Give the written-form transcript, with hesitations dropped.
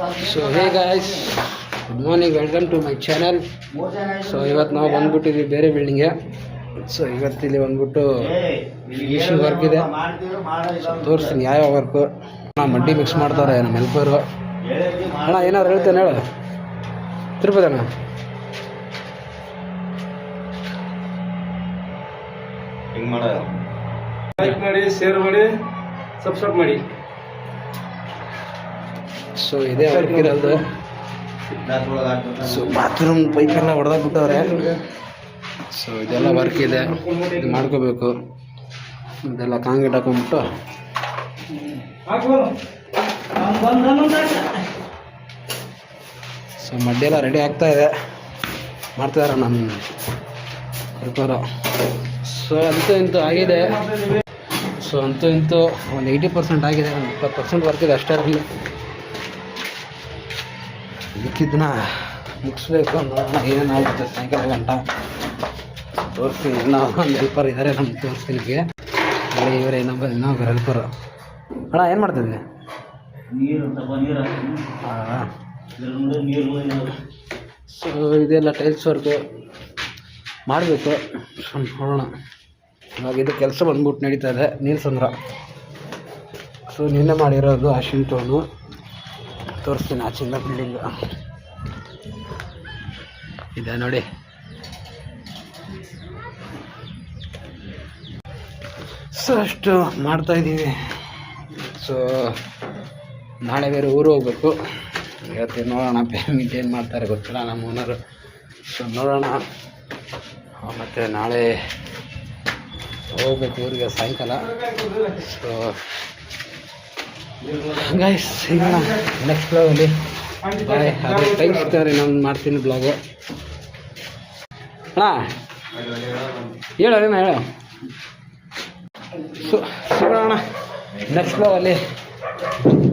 So hey guys, good morning, welcome to my channel. So ಇವತ್ತು ನಾವು ಬಂದ್ಬಿಟ್ಟಿದ್ವಿ ಬೇರೆ ಬಿಲ್ಡಿಂಗ್ಗೆ. So ಇವತ್ತಿಲ್ಲಿ ಬಂದ್ಬಿಟ್ಟು ಫಿನಿಶಿಂಗ್ ವರ್ಕ್ ಇದೆ. ಸೊ ತೋರಿಸ್ತೀನಿ ಯಾವ್ಯಾವ ವರ್ಕು. ಮಡ್ಡಿ ಮಿಕ್ಸ್ ಮಾಡ್ತಾರೆ ನಮ್ಮ ಹೆಲ್ಪರು. ಅಣ್ಣ ಏನಾದ್ರು ಹೇಳ್ತೇನೆ ಹೇಳು. ತಿರುಪತಿ ಅಣ್ಣ ಹಿಂಗೆ ಮಾಡೋದು. ಲೈಕ್ ಮಾಡಿ, ಶೇರ್ ಮಾಡಿ, ಸಬ್ಸ್ಕ್ರೈಬ್ ಮಾಡಿ. ಸೊ ಇದೇ ವರ್ಕ್ ಇರೋದು. ಸೊ ಬಾತ್ರೂಮ್ ಪೈಪೆಲ್ಲ ಹೊಡೆದಾಗ್ಬಿಟ್ಟವ್ರೆ. ಸೊ ಇದೆಲ್ಲ ವರ್ಕ್ ಇದೆ, ಇದು ಮಾಡ್ಕೋಬೇಕು. ಇದೆಲ್ಲ ಕಾಂಕ್ರೀಟ್ ಹಾಕೊಂಡ್ಬಿಟ್ಟು ಸೊ ಮಡ್ಡಿ ಎಲ್ಲ ರೆಡಿ ಆಗ್ತಾ ಇದೆ, ಮಾಡ್ತಿದ್ದಾರೆ ನಮ್ಮ ರಿಪೇರು. ಸೊ ಅಂತೂ ಇಂತೂ ಆಗಿದೆ. ಸೊ ಅಂತೂ ಇಂತೂ ಒಂದು 80% ಆಗಿದೆ. ಒಂದು 20% ವರ್ಕ್ ಇದೆ ಅಷ್ಟೇ. ಇರಲಿ, ಇದಕ್ಕಿದ್ದನ್ನ ಮುಗಿಸ್ಬೇಕು. ನೋಡೋಣ ಏನೇನಾಗುತ್ತೆ ಸಾಯಂಕಾಲ ಗಂಟ. ತೋರಿಸ್ತೀನಿ. ಒಂದು ಹೆಲ್ಪರ್ ಇದ್ದಾರೆ ನಮ್ಗೆ, ತೋರಿಸ್ತೀನಿ. ಇವರೇ ಇನ್ನೊಬ್ಬರು ಹೆಲ್ಪರು. ಅಣ್ಣ ಏನು ಮಾಡ್ತಿದ್ವಿ? ಸೊ ಇದೆಲ್ಲ ಟೈಲ್ಸ್ ವರ್ಕು ಮಾಡಬೇಕು. ನೋಡೋಣ. ಇವಾಗ ಇದು ಕೆಲಸ ಬಂದ್ಬಿಟ್ಟು ನಡೀತಾ ಇದೆ ನೀಲ್ಸಂದ್ರ. ಸೊ ನಿನ್ನೆ ಮಾಡಿರೋದು ಅಶ್ವಿನ್ ಟೋನು. ತೋರಿಸ್ತೀನಿ ಆಚಿಂದ ಬಿಲ್ಡಿಂಗ್ ಇದೆ ನೋಡಿ. ಸೊ ಅಷ್ಟು ಮಾಡ್ತಾಯಿದ್ದೀವಿ. ಸೊ ನಾಳೆ ಬೇರೆ ಊರು ಹೋಗ್ಬೇಕು. ಇವತ್ತು ನೋಡೋಣ ಪೇಮೆಂಟ್ ಏನು ಮಾಡ್ತಾರೆ ಗೊತ್ತಿಲ್ಲ ನಮ್ಮ ಓನರು. ಸೊ ನೋಡೋಣ. ಮತ್ತು ನಾಳೆ ಹೋಗ್ಬೇಕು ಊರಿಗೆ ಸಾಯಂಕಾಲ. ಸೊ ಗೈಸ್ ಸಿಗೋಣ ನೆಕ್ಸ್ಟ್ ಬ್ಲಾಗಲ್ಲಿ. ಬಾಯ್. ಅದೇ ಟೈಮ್ ಸಿಗ್ತಾರೆ ನಾನು ಮಾಡ್ತೀನಿ ಬ್ಲಾಗು. ಅಣ್ಣ ಹೇಳೋ ಏನ ಹೇಳೋ. ಸೊ ಸಿಗೋಣ ನೆಕ್ಸ್ಟ್ ಬ್ಲಾಗಲ್ಲಿ.